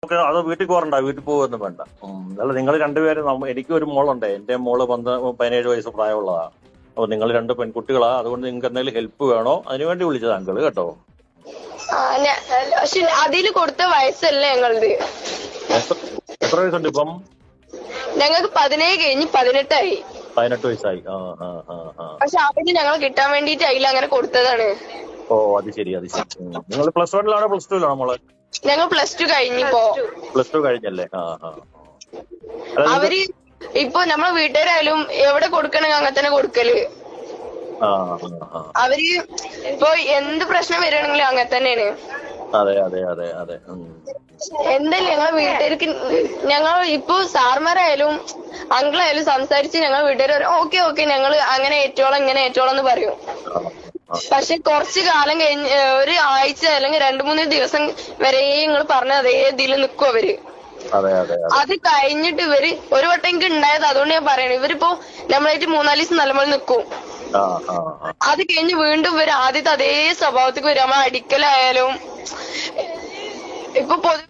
നമുക്ക് അത് വീട്ടിൽ പോകണ്ട, വീട്ടിൽ പോകുമെന്ന് വേണ്ട. അല്ല, നിങ്ങൾ രണ്ടുപേരും എനിക്കും ഒരു മോളുണ്ട്. എന്റെ മോള് 17 വയസ്സ് പ്രായമുള്ളതാണ്. അപ്പൊ നിങ്ങൾ 2 പെൺകുട്ടികളാ. അതുകൊണ്ട് നിങ്ങൾക്ക് എന്തെങ്കിലും ഹെൽപ്പ് വേണോ അതിനുവേണ്ടി വിളിച്ചത് അങ്കിള് കേട്ടോ. പക്ഷെ അതില് കൊടുത്ത വയസ്സല്ല ഞങ്ങളത്. എത്ര വയസ്സുണ്ട് ഇപ്പം? ഞങ്ങൾക്ക് 17 കഴിഞ്ഞ് 18 ആയി. 18 വയസ്സായി. പക്ഷെ അവര് ഞങ്ങളെ കിട്ടാൻ വേണ്ടിട്ട് അതിൽ അങ്ങനെ കൊടുത്തതാണ്. ഓ, അത് ശരി. നിങ്ങൾ പ്ലസ് 1-ലാണോ പ്ലസ് 2-ലാണോ മോള്? ഞങ്ങൾ +2 കഴിഞ്ഞിപ്പോ. പ്ലസ് 2 കഴിഞ്ഞല്ലേ? അവര് ഇപ്പൊ നമ്മളെ വീട്ടുകാരായാലും എവിടെ കൊടുക്കണെങ്കിൽ അങ്ങനെ തന്നെ കൊടുക്കല്. അവര് ഇപ്പൊ എന്ത് പ്രശ്നം വരികയാണെങ്കിലും അങ്ങനെ തന്നെയാണ്. അതെ അതെ അതെ അതെ. എന്തായാലും ഞങ്ങളെ വീട്ടുകാർക്ക് ഞങ്ങൾ ഇപ്പൊ സാർമാരായാലും അങ്കിളായാലും സംസാരിച്ച് ഞങ്ങൾ വീട്ടുകാർ ഓക്കെ ഞങ്ങൾ അങ്ങനെ ഏറ്റോളം ഇങ്ങനെ ഏറ്റോളം എന്ന് പറയും. പക്ഷെ കുറച്ചു കാലം കഴിഞ്ഞ് ഒരു ആഴ്ച അല്ലെങ്കിൽ 2-3 ദിവസം വരെ നിങ്ങൾ പറഞ്ഞ അതേ ഇതിൽ നിൽക്കും അവര്. അത് കഴിഞ്ഞിട്ട് ഇവര് ഒരു വട്ടം എനിക്ക് ഉണ്ടായത്, അതുകൊണ്ട് ഞാൻ പറയണേ, ഇവരിപ്പോ നമ്മളായിട്ട് 3-4 ദിവസം നല്ലപോലെ നിൽക്കും. അത് കഴിഞ്ഞ് വീണ്ടും ഇവര് ആദ്യത്തെ അതേ സ്വഭാവത്തേക്ക് വരും. നമ്മൾ അടിക്കലായാലും ഇപ്പൊ